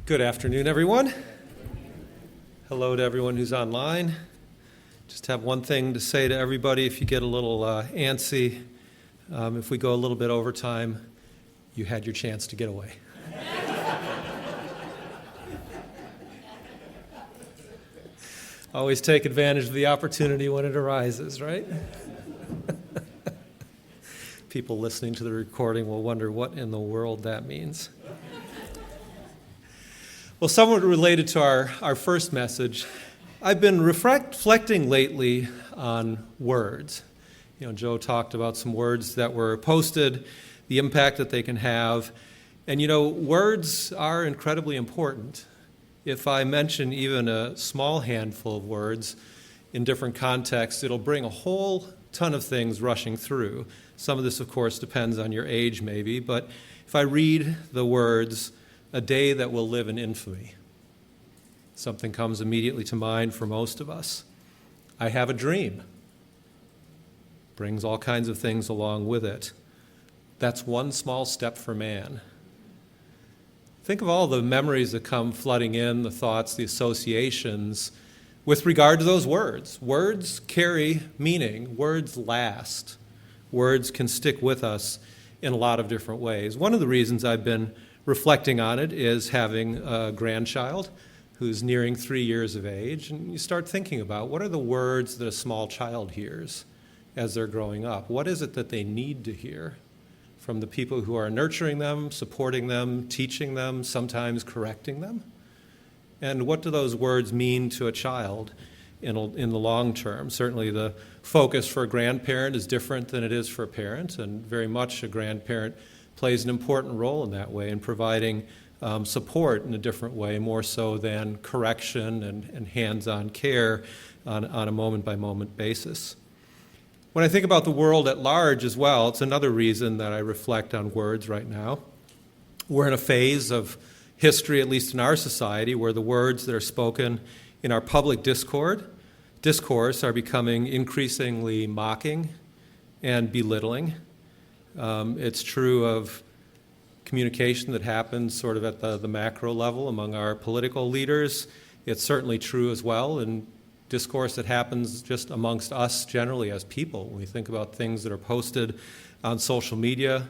Good afternoon, everyone. Hello to everyone who's online. Just have one thing to say to everybody. If you get a little antsy, if we go a little bit over time, you had your chance to get away. Always take advantage of the opportunity when it arises, right? People listening to the recording will wonder what in the world that means. Well, somewhat related to our first message, I've been reflecting lately on words. Joe talked about some words that were posted, the impact that they can have. And words are incredibly important. If I mention even a small handful of words in different contexts, it'll bring a whole ton of things rushing through. Some of this, of course, depends on your age maybe, but if I read the words, "a day that will live in infamy," something comes immediately to mind for most of us. "I have a dream," brings all kinds of things along with it. "That's one small step for man." Think of all the memories that come flooding in, the thoughts, the associations with regard to those words. Words carry meaning. Words last. Words can stick with us in a lot of different ways. One of the reasons I've been reflecting on it is having a grandchild who's nearing 3 years of age, and you start thinking about what are the words that a small child hears as they're growing up? What is it that they need to hear from the people who are nurturing them, supporting them, teaching them, sometimes correcting them? And what do those words mean to a child in the long term? Certainly the focus for a grandparent is different than it is for a parent, and very much a grandparent plays an important role in that way in providing support in a different way, more so than correction and hands-on care on a moment-by-moment basis. When I think about the world at large as well, it's another reason that I reflect on words right now. We're in a phase of history, at least in our society, where the words that are spoken in our public discourse are becoming increasingly mocking and belittling. It's true of communication that happens sort of at the macro level among our political leaders. It's certainly true as well in discourse that happens just amongst us generally as people. When we think about things that are posted on social media,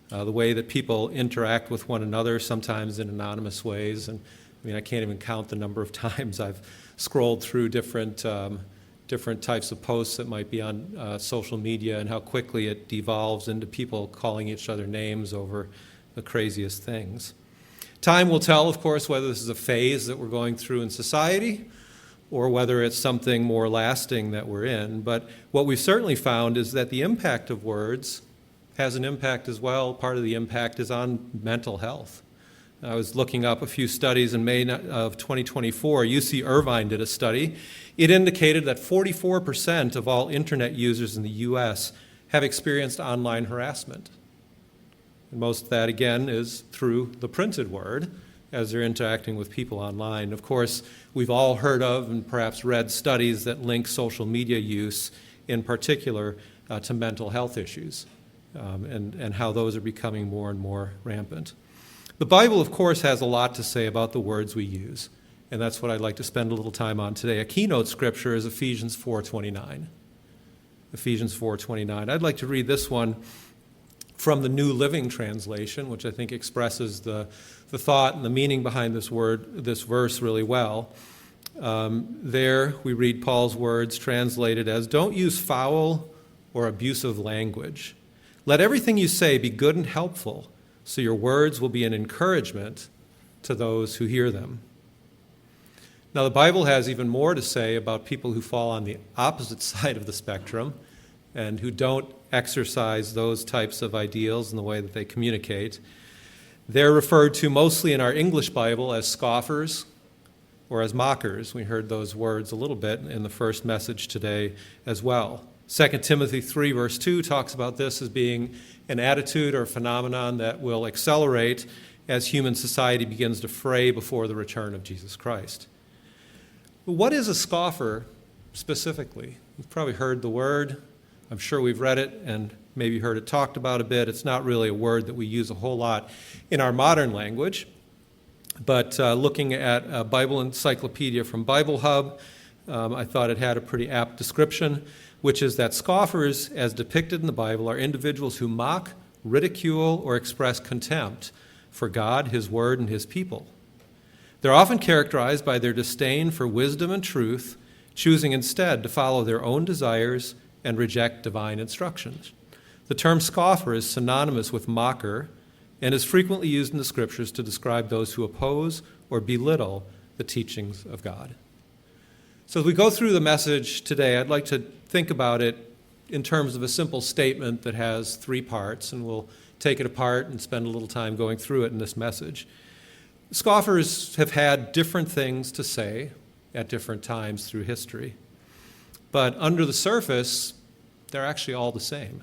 the way that people interact with one another, sometimes in anonymous ways. And I can't even count the number of times I've scrolled through different types of posts that might be on social media and how quickly it devolves into people calling each other names over the craziest things. Time will tell, of course, whether this is a phase that we're going through in society or whether it's something more lasting that we're in. But what we've certainly found is that the impact of words has an impact as well. Part of the impact is on mental health. I was looking up a few studies in May of 2024. UC Irvine did a study. It indicated that 44% of all internet users in the U.S. have experienced online harassment. And most of that, again, is through the printed word as they're interacting with people online. Of course, we've all heard of and perhaps read studies that link social media use in particular to mental health issues and how those are becoming more and more rampant. The Bible, of course, has a lot to say about the words we use, and that's what I'd like to spend a little time on today. A keynote scripture is Ephesians 4:29. Ephesians 4:29. I'd like to read this one from the New Living Translation, which I think expresses the thought and the meaning behind this verse really well. There we read Paul's words translated as, "Don't use foul or abusive language. Let everything you say be good and helpful, so your words will be an encouragement to those who hear them." Now, the Bible has even more to say about people who fall on the opposite side of the spectrum and who don't exercise those types of ideals in the way that they communicate. They're referred to mostly in our English Bible as scoffers or as mockers. We heard those words a little bit in the first message today as well. 2 Timothy 3, verse 2 talks about this as being an attitude or phenomenon that will accelerate as human society begins to fray before the return of Jesus Christ. But what is a scoffer specifically? You've probably heard the word. I'm sure we've read it and maybe heard it talked about a bit. It's not really a word that we use a whole lot in our modern language. But looking at a Bible encyclopedia from Bible Hub, I thought it had a pretty apt description, which is that scoffers, as depicted in the Bible, are individuals who mock, ridicule, or express contempt for God, His Word, and His people. They're often characterized by their disdain for wisdom and truth, choosing instead to follow their own desires and reject divine instructions. The term scoffer is synonymous with mocker and is frequently used in the Scriptures to describe those who oppose or belittle the teachings of God. So as we go through the message today, I'd like to think about it in terms of a simple statement that has three parts, and we'll take it apart and spend a little time going through it in this message. Scoffers have had different things to say at different times through history, but under the surface, they're actually all the same.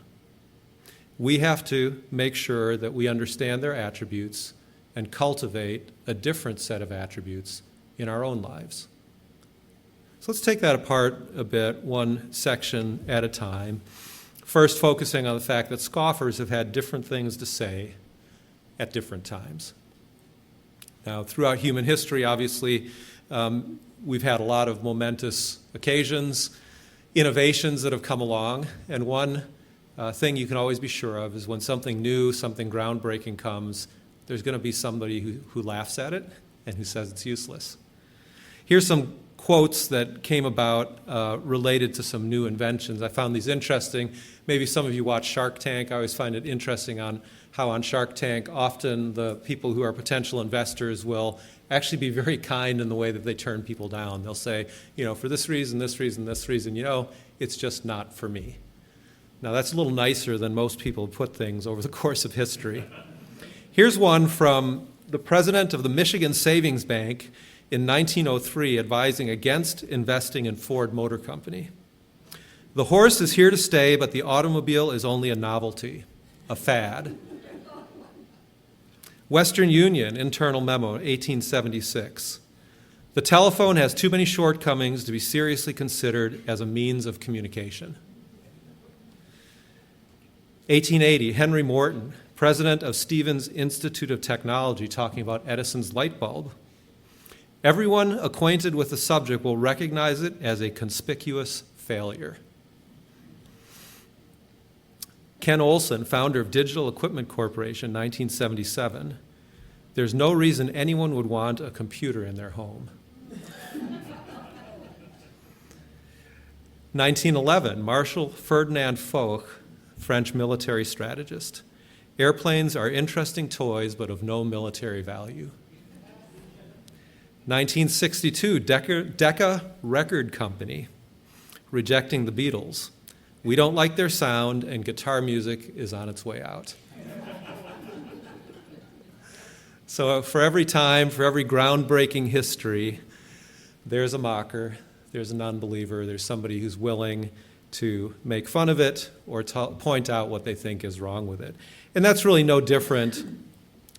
We have to make sure that we understand their attributes and cultivate a different set of attributes in our own lives. So let's take that apart a bit, one section at a time. First, focusing on the fact that scoffers have had different things to say at different times. Now, throughout human history, obviously, we've had a lot of momentous occasions, innovations that have come along, and one thing you can always be sure of is when something new, something groundbreaking comes, there's going to be somebody who laughs at it and who says it's useless. Here's some quotes that came about related to some new inventions. I found these interesting. Maybe some of you watch Shark Tank. I always find it interesting on how on Shark Tank often the people who are potential investors will actually be very kind in the way that they turn people down. They'll say, for this reason, this reason, this reason, it's just not for me. Now that's a little nicer than most people put things over the course of history. Here's one from the president of the Michigan Savings Bank in 1903 advising against investing in Ford Motor Company. The horse is here to stay, but the automobile is only a novelty, a fad. Western Union internal memo, 1876. The telephone has too many shortcomings to be seriously considered as a means of communication. 1880, Henry Morton, president of Stevens Institute of Technology, talking about Edison's light bulb. Everyone acquainted with the subject will recognize it as a conspicuous failure. Ken Olsen, founder of Digital Equipment Corporation, 1977. There's no reason anyone would want a computer in their home. 1911, Marshal Ferdinand Foch, French military strategist. Airplanes are interesting toys, but of no military value. 1962, Decca Record Company, rejecting the Beatles. We don't like their sound, and guitar music is on its way out. So for every time, for every groundbreaking history, there's a mocker, there's an unbeliever, there's somebody who's willing to make fun of it or point out what they think is wrong with it. And that's really no different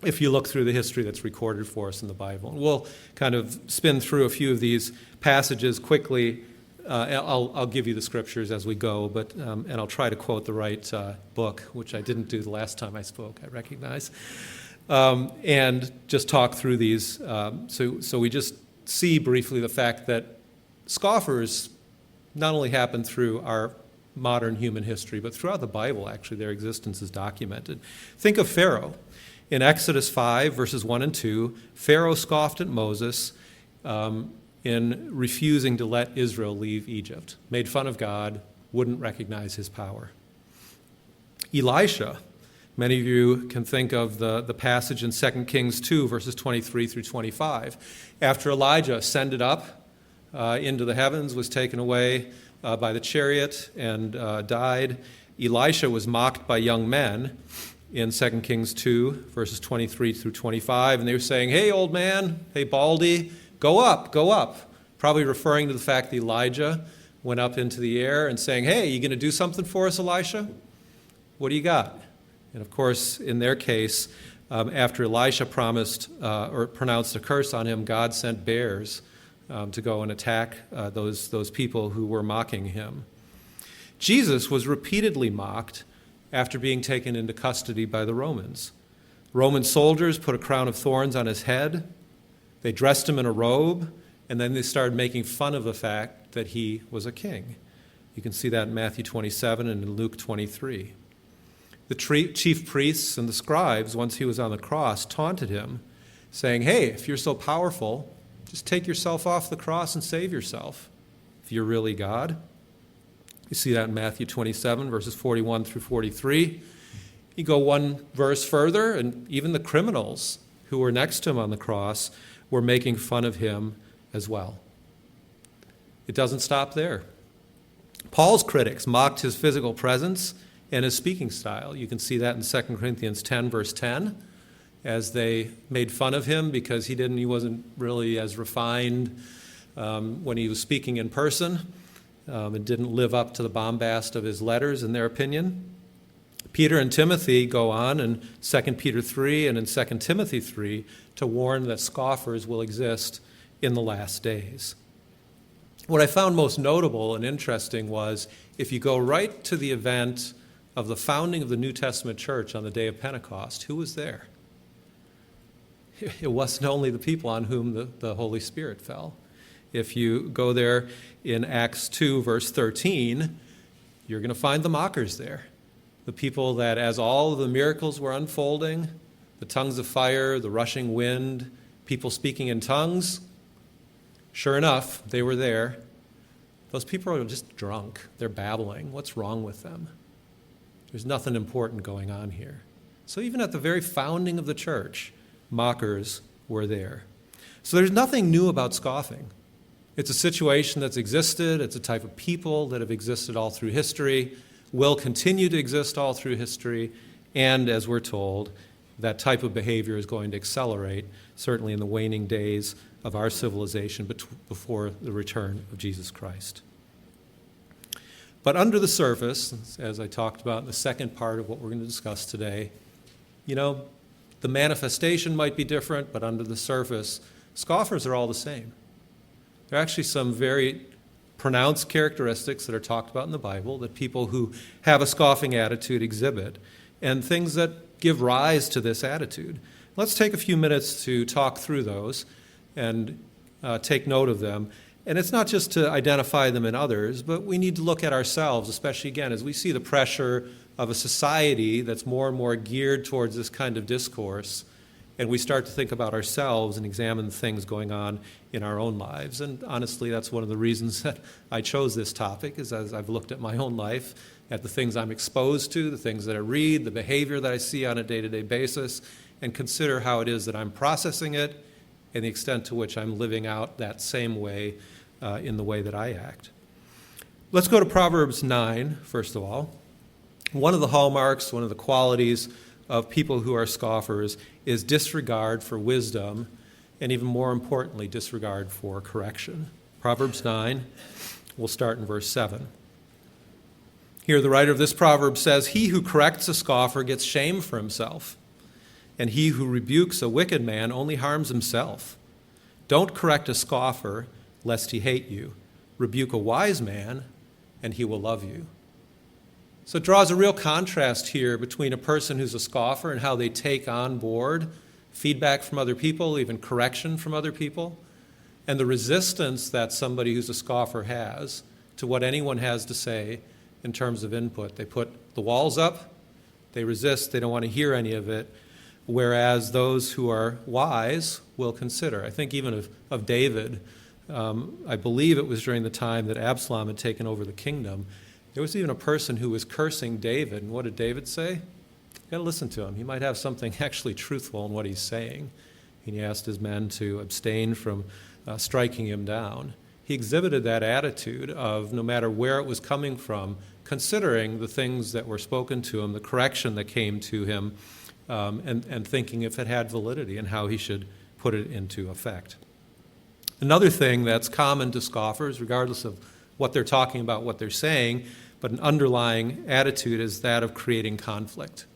if you look through the history that's recorded for us in the Bible. And we'll kind of spin through a few of these passages quickly. I'll give you the scriptures as we go, but and I'll try to quote the right book, which I didn't do the last time I spoke, I recognize, and just talk through these. So we just see briefly the fact that scoffers not only happen through our modern human history, but throughout the Bible, actually, their existence is documented. Think of Pharaoh. In Exodus 5, verses 1 and 2, Pharaoh scoffed at Moses in refusing to let Israel leave Egypt, made fun of God, wouldn't recognize his power. Elisha, many of you can think of the passage in 2 Kings 2, verses 23 through 25. After Elijah ascended up into the heavens, was taken away by the chariot and died, Elisha was mocked by young men in 2 Kings 2, verses 23 through 25, and they were saying, hey, old man, hey, Baldy, go up, go up, probably referring to the fact that Elijah went up into the air and saying, hey, you going to do something for us, Elisha? What do you got? And of course, in their case, after Elisha promised or pronounced a curse on him, God sent bears to go and attack those people who were mocking him. Jesus was repeatedly mocked after being taken into custody by the Romans. Roman soldiers put a crown of thorns on his head, They dressed him in a robe, and then they started making fun of the fact that he was a king. You can see that in Matthew 27 and in Luke 23. The chief priests and the scribes, once he was on the cross, taunted him, saying, hey, if you're so powerful, just take yourself off the cross and save yourself, if you're really God. You see that in Matthew 27, verses 41 through 43. You go one verse further, and even the criminals who were next to him on the cross were making fun of him as well. It doesn't stop there. Paul's critics mocked his physical presence and his speaking style. You can see that in 2 Corinthians 10, verse 10, as they made fun of him because he wasn't really as refined when he was speaking in person. It didn't live up to the bombast of his letters, in their opinion. Peter and Timothy go on in 2 Peter 3 and in 2 Timothy 3 to warn that scoffers will exist in the last days. What I found most notable and interesting was if you go right to the event of the founding of the New Testament church on the day of Pentecost, who was there? It wasn't only the people on whom the Holy Spirit fell. If you go there in Acts 2, verse 13, you're going to find the mockers there. The people that, as all of the miracles were unfolding, the tongues of fire, the rushing wind, people speaking in tongues, sure enough, they were there. Those people are just drunk. They're babbling. What's wrong with them? There's nothing important going on here. So even at the very founding of the church, mockers were there. So there's nothing new about scoffing. It's a situation that's existed. It's a type of people that have existed all through history, will continue to exist all through history, and as we're told, that type of behavior is going to accelerate, certainly in the waning days of our civilization before the return of Jesus Christ. But under the surface, as I talked about in the second part of what we're going to discuss today, the manifestation might be different, but under the surface, scoffers are all the same. There are actually some very pronounced characteristics that are talked about in the Bible that people who have a scoffing attitude exhibit, and things that give rise to this attitude. Let's take a few minutes to talk through those and take note of them. And it's not just to identify them in others, but we need to look at ourselves, especially, again, as we see the pressure of a society that's more and more geared towards this kind of discourse, and we start to think about ourselves and examine the things going on in our own lives. And honestly, that's one of the reasons that I chose this topic, is as I've looked at my own life, at the things I'm exposed to, the things that I read, the behavior that I see on a day-to-day basis, and consider how it is that I'm processing it and the extent to which I'm living out that same way in the way that I act. Let's go to Proverbs 9, first of all. One of the hallmarks, one of the qualities of people who are scoffers is disregard for wisdom, and even more importantly, disregard for correction. Proverbs 9, we'll start in verse 7. Here the writer of this proverb says, "He who corrects a scoffer gets shame for himself, and he who rebukes a wicked man only harms himself. Don't correct a scoffer, lest he hate you. Rebuke a wise man, and he will love you." So it draws a real contrast here between a person who's a scoffer and how they take on board feedback from other people, even correction from other people, and the resistance that somebody who's a scoffer has to what anyone has to say in terms of input. They put the walls up, they resist, they don't want to hear any of it, whereas those who are wise will consider. I think even of David, I believe it was during the time that Absalom had taken over the kingdom, there was even a person who was cursing David. And what did David say? You've got to listen to him. He might have something actually truthful in what he's saying. And he asked his men to abstain from striking him down. He exhibited that attitude of, no matter where it was coming from, considering the things that were spoken to him, the correction that came to him, and thinking if it had validity and how he should put it into effect. Another thing that's common to scoffers, regardless of what they're talking about, what they're saying, but an underlying attitude is that of creating conflict.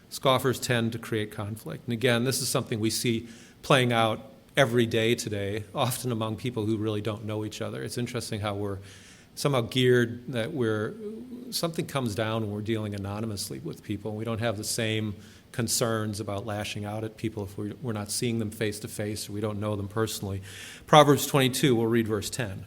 Scoffers tend to create conflict. And again, this is something we see playing out every day today, often among people who really don't know each other. It's interesting how we're somehow geared that something comes down when we're dealing anonymously with people. We don't have the same concerns about lashing out at people if we're not seeing them face to face or we don't know them personally. Proverbs 22, we'll read verse 10.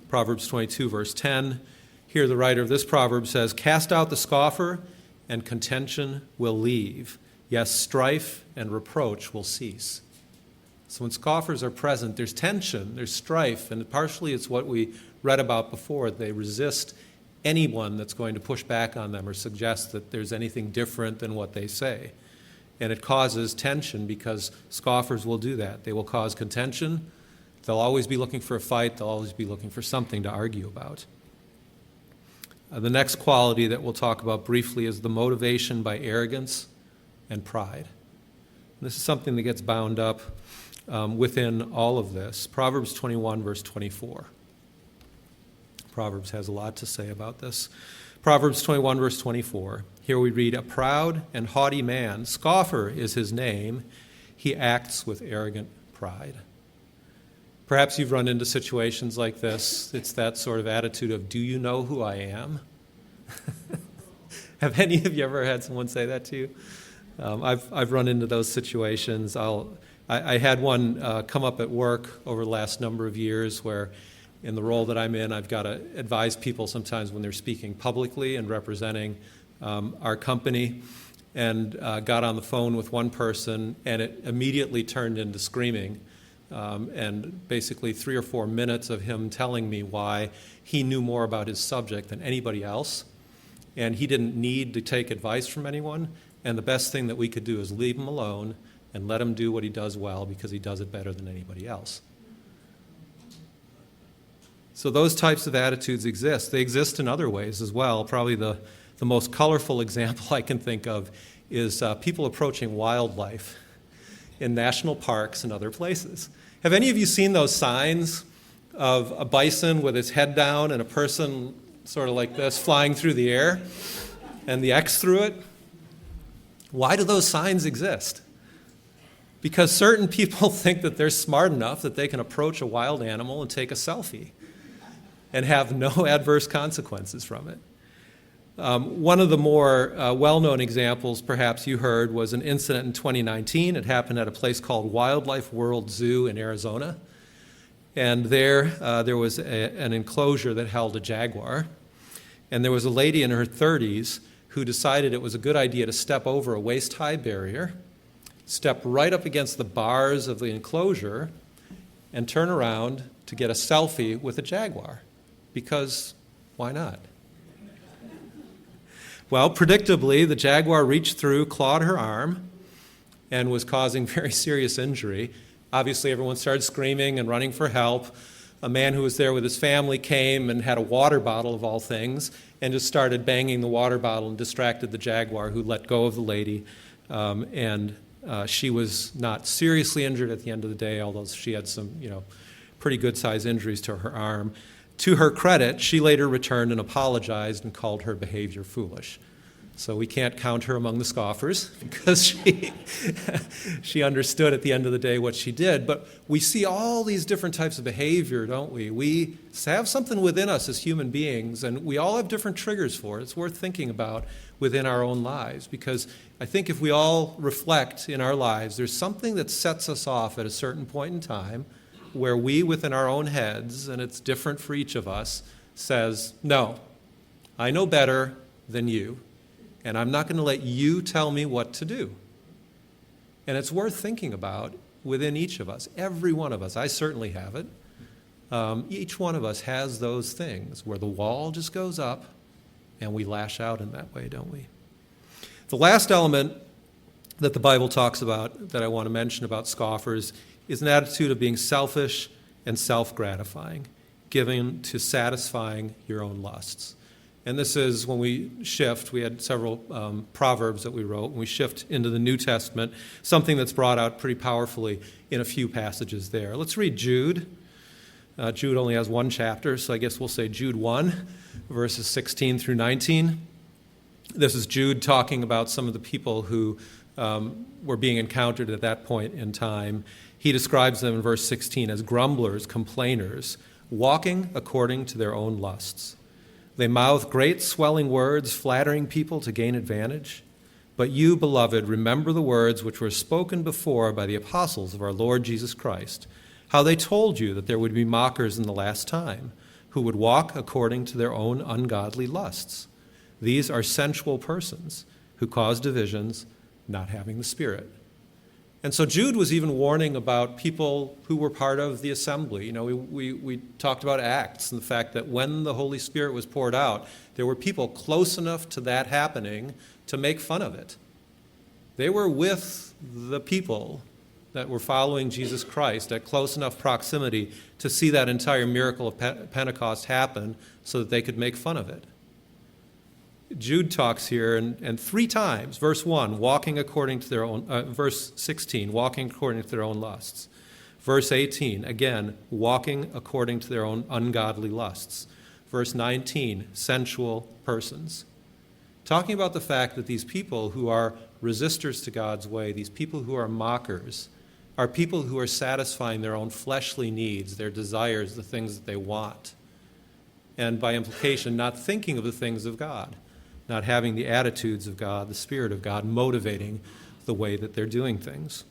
Proverbs 22, verse 10. Here the writer of this proverb says, "Cast out the scoffer, and contention will leave. Yes, strife and reproach will cease." So when scoffers are present, there's tension, there's strife, and partially it's what we read about before. They resist anyone that's going to push back on them or suggest that there's anything different than what they say. And it causes tension because scoffers will do that. They will cause contention. They'll always be looking for a fight. They'll always be looking for something to argue about. The next quality that we'll talk about briefly is the motivation by arrogance and pride. And this is something that gets bound up within all of this. Proverbs 21, verse 24. Proverbs has a lot to say about this. Proverbs 21, verse 24. Here we read, "A proud and haughty man, scoffer is his name. He acts with arrogant pride." Perhaps you've run into situations like this. It's that sort of attitude of, "Do you know who I am?" Have any of you ever had someone say that to you? I've run into those situations. I had one come up at work over the last number of years where in the role that I'm in, I've got to advise people sometimes when they're speaking publicly and representing our company, and got on the phone with one person, and it immediately turned into screaming, and basically 3 or 4 minutes of him telling me why he knew more about his subject than anybody else, and he didn't need to take advice from anyone, and the best thing that we could do is leave him alone and let him do what he does well because he does it better than anybody else. So those types of attitudes exist. They exist in other ways as well. Probably the most colorful example I can think of is people approaching wildlife in national parks and other places. Have any of you seen those signs of a bison with its head down and a person sort of like this flying through the air and the X through it? Why do those signs exist? Because certain people think that they're smart enough that they can approach a wild animal and take a selfie and have no adverse consequences from it. One of the more well-known examples, perhaps you heard, was an incident in 2019. It happened at a place called Wildlife World Zoo in Arizona. And there was an enclosure that held a jaguar. And there was a lady in her 30s who decided it was a good idea to step over a waist-high barrier, step right up against the bars of the enclosure, and turn around to get a selfie with a jaguar. Because why not? Well, predictably, the jaguar reached through, clawed her arm, and was causing very serious injury. Obviously, everyone started screaming and running for help. A man who was there with his family came and had a water bottle, of all things, and just started banging the water bottle and distracted the jaguar, who let go of the lady. She was not seriously injured at the end of the day, although she had some, pretty good-sized injuries to her arm. To her credit, she later returned and apologized and called her behavior foolish. So we can't count her among the scoffers because she understood at the end of the day what she did. But we see all these different types of behavior, don't we? We have something within us as human beings, and we all have different triggers for it. It's worth thinking about within our own lives, because I think if we all reflect in our lives, there's something that sets us off at a certain point in time where we, within our own heads, and it's different for each of us, says, no, I know better than you, and I'm not going to let you tell me what to do. And it's worth thinking about within each of us, every one of us. I certainly have it. Each one of us has those things where the wall just goes up and we lash out in that way, don't we? The last element that the Bible talks about that I want to mention about scoffers is an attitude of being selfish and self-gratifying, given to satisfying your own lusts. And this is when we shift. We had several proverbs that we wrote. When we shift into the New Testament, something that's brought out pretty powerfully in a few passages there. Let's read Jude. Jude only has one chapter, so I guess we'll say Jude 1, verses 16 through 19. This is Jude talking about some of the people who were being encountered at that point in time. He describes them in verse 16 as grumblers, complainers, walking according to their own lusts. They mouth great swelling words, flattering people to gain advantage. But you, beloved, remember the words which were spoken before by the apostles of our Lord Jesus Christ, how they told you that there would be mockers in the last time, who would walk according to their own ungodly lusts. These are sensual persons who cause divisions, not having the Spirit. And so Jude was even warning about people who were part of the assembly. We talked about Acts and the fact that when the Holy Spirit was poured out, there were people close enough to that happening to make fun of it. They were with the people that were following Jesus Christ at close enough proximity to see that entire miracle of Pentecost happen so that they could make fun of it. Jude talks here, and 3 times, verse 1, walking according to their own, verse 16, walking according to their own lusts. Verse 18, again, walking according to their own ungodly lusts. Verse 19, sensual persons. Talking about the fact that these people who are resistors to God's way, these people who are mockers, are people who are satisfying their own fleshly needs, their desires, the things that they want. And by implication, not thinking of the things of God, not having the attitudes of God, the Spirit of God, motivating the way that they're doing things.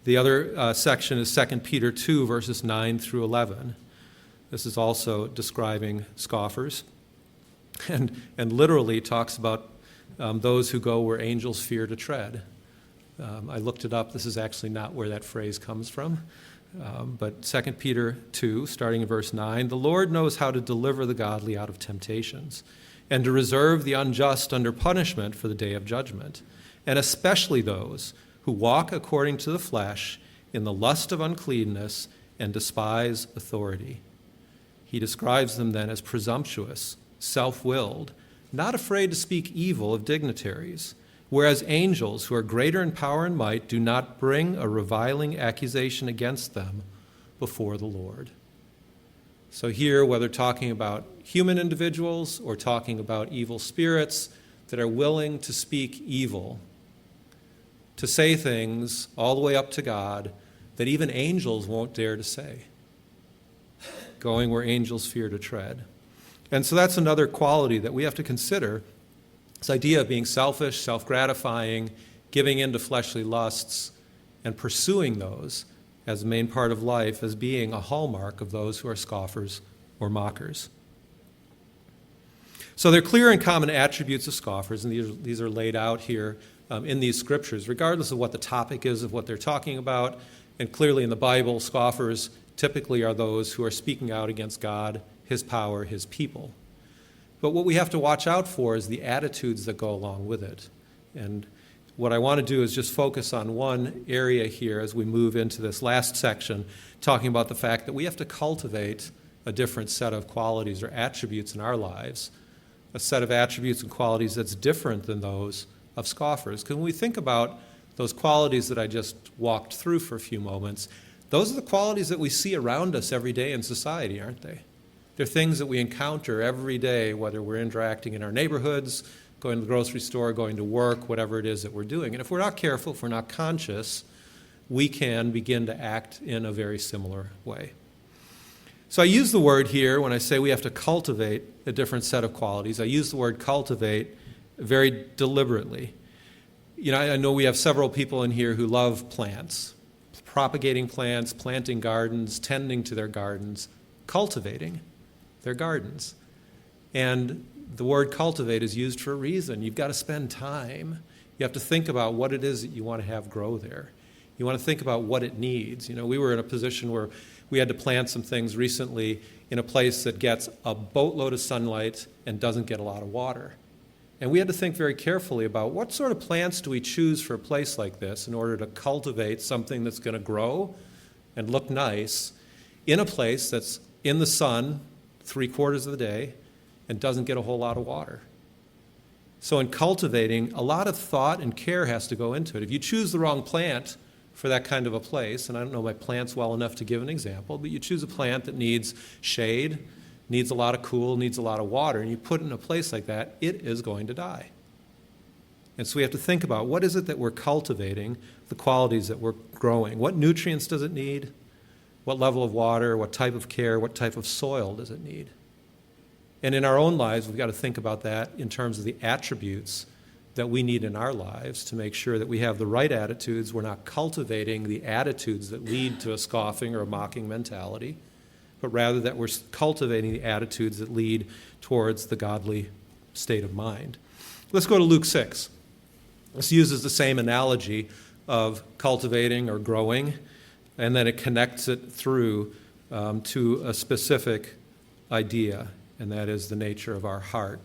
The other section is 2 Peter 2, verses 9 through 11. This is also describing scoffers, and literally talks about those who go where angels fear to tread. I looked it up. This is actually not where that phrase comes from. But 2 Peter 2, starting in verse 9, the Lord knows how to deliver the godly out of temptations, and to reserve the unjust under punishment for the day of judgment, and especially those who walk according to the flesh in the lust of uncleanness and despise authority. He describes them then as presumptuous, self-willed, not afraid to speak evil of dignitaries, whereas angels who are greater in power and might do not bring a reviling accusation against them before the Lord. So here, whether talking about human individuals or talking about evil spirits that are willing to speak evil, to say things all the way up to God that even angels won't dare to say, going where angels fear to tread. And so that's another quality that we have to consider, this idea of being selfish, self-gratifying, giving in to fleshly lusts, and pursuing those as the main part of life as being a hallmark of those who are scoffers or mockers. So they're clear and common attributes of scoffers, and these are laid out here in these scriptures, regardless of what the topic is of what they're talking about. And clearly in the Bible, scoffers typically are those who are speaking out against God, His power, His people. But what we have to watch out for is the attitudes that go along with it. And what I want to do is just focus on one area here as we move into this last section, talking about the fact that we have to cultivate a different set of qualities or attributes in our lives, a set of attributes and qualities that's different than those of scoffers. Because when we think about those qualities that I just walked through for a few moments, those are the qualities that we see around us every day in society, aren't they? They're things that we encounter every day, whether we're interacting in our neighborhoods, going to the grocery store, going to work, whatever it is that we're doing. And if we're not careful, if we're not conscious, we can begin to act in a very similar way. So I use the word here when I say we have to cultivate a different set of qualities. I use the word cultivate very deliberately. I know we have several people in here who love plants, propagating plants, planting gardens, tending to their gardens, cultivating their gardens. And the word cultivate is used for a reason. You've got to spend time. You have to think about what it is that you want to have grow there. You want to think about what it needs. We were in a position where we had to plant some things recently in a place that gets a boatload of sunlight and doesn't get a lot of water. And we had to think very carefully about what sort of plants do we choose for a place like this in order to cultivate something that's going to grow and look nice in a place that's in the sun 3/4 of the day and doesn't get a whole lot of water. So in cultivating, a lot of thought and care has to go into it. If you choose the wrong plant for that kind of a place, and I don't know my plants well enough to give an example, but you choose a plant that needs shade, needs a lot of cool, needs a lot of water, and you put it in a place like that, it is going to die. And so we have to think about what is it that we're cultivating, the qualities that we're growing. What nutrients does it need? What level of water, what type of care, what type of soil does it need? And in our own lives, we've got to think about that in terms of the attributes that we need in our lives to make sure that we have the right attitudes. We're not cultivating the attitudes that lead to a scoffing or a mocking mentality, but rather that we're cultivating the attitudes that lead towards the godly state of mind. Let's go to Luke 6. This uses the same analogy of cultivating or growing, and then it connects it through to a specific idea, and that is the nature of our heart.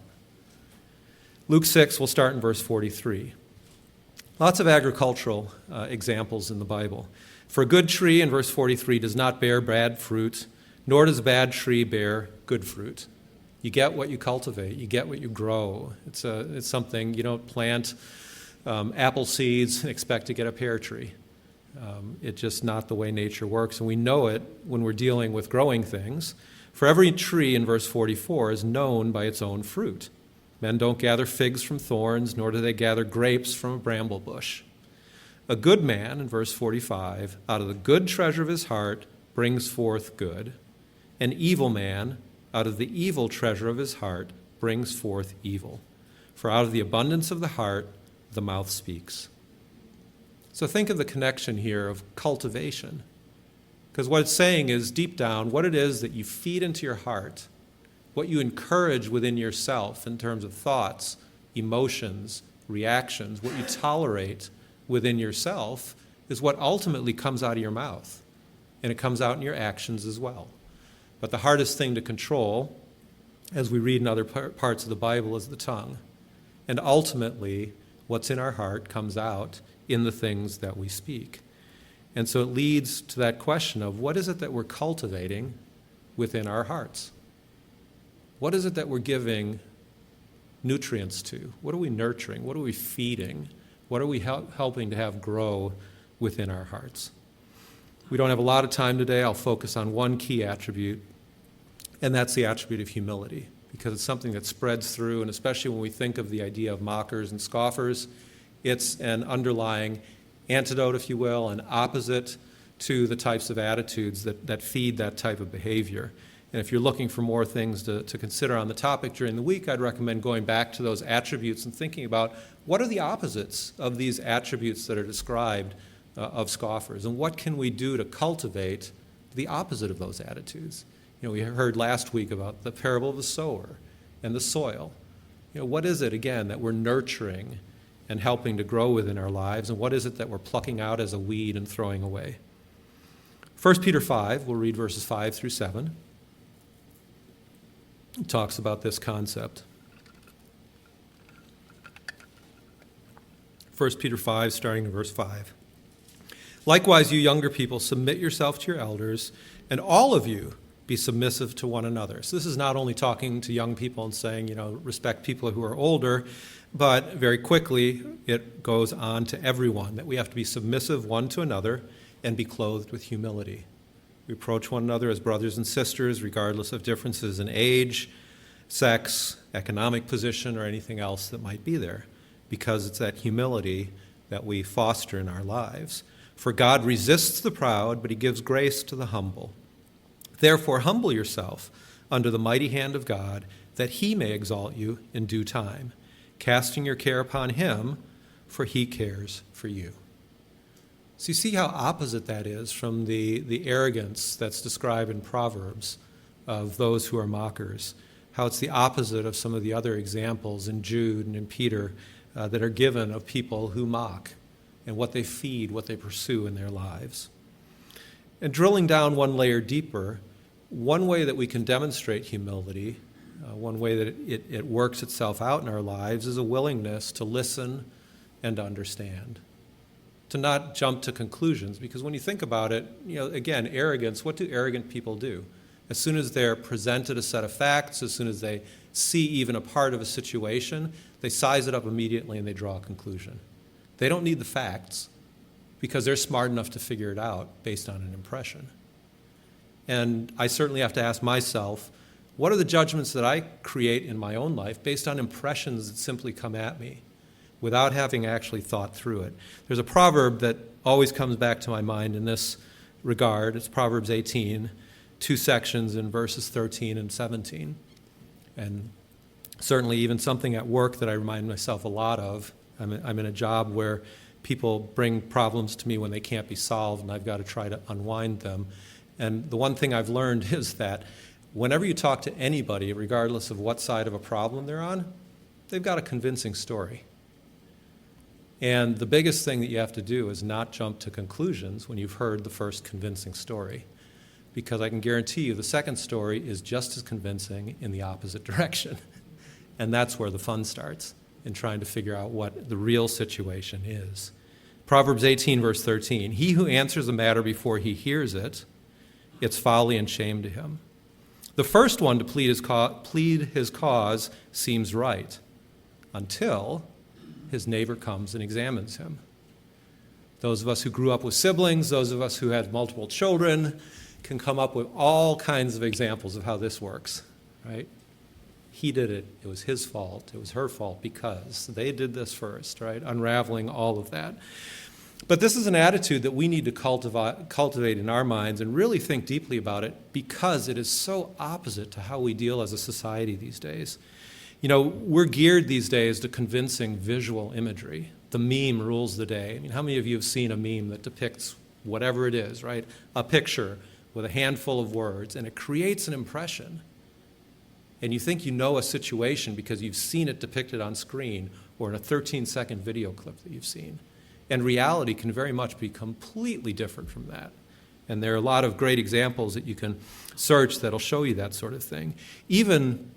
Luke 6, we'll start in verse 43. Lots of agricultural examples in the Bible. For a good tree, in verse 43, does not bear bad fruit, nor does a bad tree bear good fruit. You get what you cultivate. You get what you grow. It's something, you don't plant apple seeds and expect to get a pear tree. It's just not the way nature works, and we know it when we're dealing with growing things. For every tree, in verse 44, is known by its own fruit. Men don't gather figs from thorns, nor do they gather grapes from a bramble bush. A good man, in verse 45, out of the good treasure of his heart brings forth good. An evil man, out of the evil treasure of his heart, brings forth evil. For out of the abundance of the heart, the mouth speaks. So think of the connection here of cultivation. Because what it's saying is, deep down, what it is that you feed into your heart, what you encourage within yourself in terms of thoughts, emotions, reactions, what you tolerate within yourself is what ultimately comes out of your mouth. And it comes out in your actions as well. But the hardest thing to control, as we read in other parts of the Bible, is the tongue. And ultimately, what's in our heart comes out in the things that we speak. And so it leads to that question of what is it that we're cultivating within our hearts? What is it that we're giving nutrients to? What are we nurturing? What are we feeding? What are we helping to have grow within our hearts? We don't have a lot of time today. I'll focus on one key attribute, and that's the attribute of humility, because it's something that spreads through, and especially when we think of the idea of mockers and scoffers, it's an underlying antidote, if you will, an opposite to the types of attitudes that feed that type of behavior. And if you're looking for more things to consider on the topic during the week, I'd recommend going back to those attributes and thinking about what are the opposites of these attributes that are described of scoffers, and what can we do to cultivate the opposite of those attitudes. We heard last week about the parable of the sower and the soil. What is it, again, that we're nurturing and helping to grow within our lives, and what is it that we're plucking out as a weed and throwing away? 1 Peter 5, we'll read verses 5 through 7. It talks about this concept. 1 Peter 5, starting in verse 5. Likewise, you younger people, submit yourself to your elders, and all of you be submissive to one another. So this is not only talking to young people and saying, respect people who are older, but very quickly it goes on to everyone, that we have to be submissive one to another and be clothed with humility. We approach one another as brothers and sisters, regardless of differences in age, sex, economic position, or anything else that might be there, because it's that humility that we foster in our lives. For God resists the proud, but he gives grace to the humble. Therefore, humble yourself under the mighty hand of God, that he may exalt you in due time, casting your care upon him, for he cares for you. So you see how opposite that is from the arrogance that's described in Proverbs of those who are mockers, how it's the opposite of some of the other examples in Jude and in Peter that are given of people who mock and what they feed, what they pursue in their lives. And drilling down one layer deeper, one way that we can demonstrate humility, one way that it works itself out in our lives, is a willingness to listen and to understand, to not jump to conclusions. Because when you think about it, again, arrogance, what do arrogant people do? As soon as they're presented a set of facts, as soon as they see even a part of a situation, they size it up immediately and they draw a conclusion. They don't need the facts because they're smart enough to figure it out based on an impression. And I certainly have to ask myself, what are the judgments that I create in my own life based on impressions that simply come at me without having actually thought through it? There's a proverb that always comes back to my mind in this regard. It's Proverbs 18, 2 sections in verses 13 and 17. And certainly even something at work that I remind myself a lot of. I'm in a job where people bring problems to me when they can't be solved, and I've got to try to unwind them. And the one thing I've learned is that whenever you talk to anybody, regardless of what side of a problem they're on, they've got a convincing story. And the biggest thing that you have to do is not jump to conclusions when you've heard the first convincing story, because I can guarantee you the second story is just as convincing in the opposite direction. And that's where the fun starts, in trying to figure out what the real situation is. Proverbs 18, verse 13, he who answers a matter before he hears it, it's folly and shame to him. The first one to plead his cause seems right, until his neighbor comes and examines him. Those of us who grew up with siblings, those of us who had multiple children, can come up with all kinds of examples of how this works, right? He did it. It was his fault. It was her fault because they did this first, right? Unraveling all of that. But this is an attitude that we need to cultivate in our minds and really think deeply about it, because it is so opposite to how we deal as a society these days. You know, we're geared these days to convincing visual imagery. The meme rules the day. I mean, how many of you have seen a meme that depicts whatever it is, right? A picture with a handful of words, and it creates an impression. And you think you know a situation because you've seen it depicted on screen or in a 13-second video clip that you've seen. And reality can very much be completely different from that. And there are a lot of great examples that you can search that'll show you that sort of thing. Even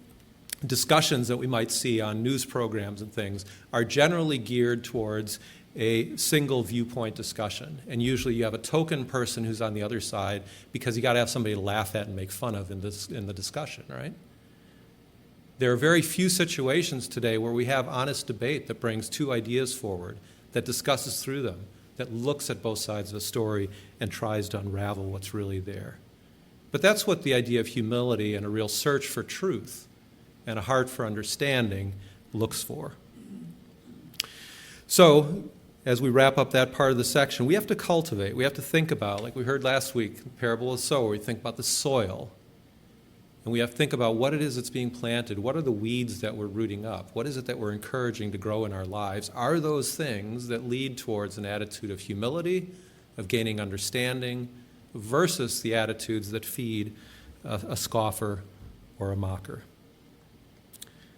discussions that we might see on news programs and things are generally geared towards a single viewpoint discussion. And usually you have a token person who's on the other side because you got to have somebody to laugh at and make fun of in the discussion, right? There are very few situations today where we have honest debate that brings two ideas forward, that discusses through them, that looks at both sides of a story and tries to unravel what's really there. But that's what the idea of humility and a real search for truth and a heart for understanding looks for. So, as we wrap up that part of the section, we have to cultivate, we have to think about, like we heard last week, the parable of the sower, we think about the soil. And we have to think about what it is that's being planted. What are the weeds that we're rooting up? What is it that we're encouraging to grow in our lives? Are those things that lead towards an attitude of humility, of gaining understanding, versus the attitudes that feed a scoffer or a mocker?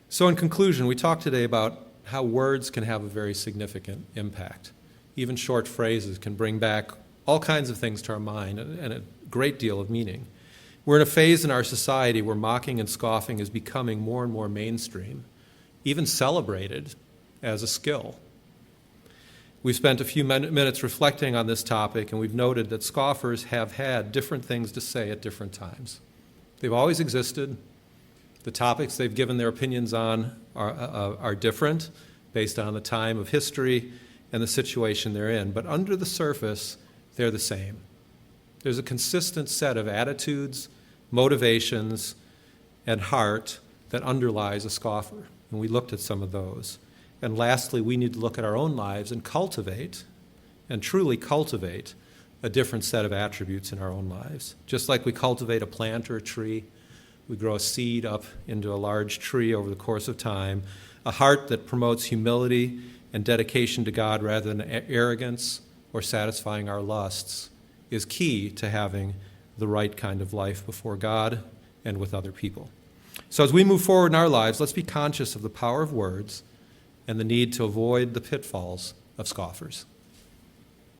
So in conclusion, we talked today about how words can have a very significant impact. Even short phrases can bring back all kinds of things to our mind and a great deal of meaning. We're in a phase in our society where mocking and scoffing is becoming more and more mainstream, even celebrated as a skill. We've spent a few minutes reflecting on this topic, and we've noted that scoffers have had different things to say at different times. They've always existed. The topics they've given their opinions on are different based on the time of history and the situation they're in. But under the surface, they're the same. There's a consistent set of attitudes, motivations, and heart that underlies a scoffer. And we looked at some of those. And lastly, we need to look at our own lives and cultivate, and truly cultivate, a different set of attributes in our own lives. Just like we cultivate a plant or a tree, we grow a seed up into a large tree over the course of time, a heart that promotes humility and dedication to God rather than arrogance or satisfying our lusts is key to having the right kind of life before God and with other people. So as we move forward in our lives, let's be conscious of the power of words and the need to avoid the pitfalls of scoffers.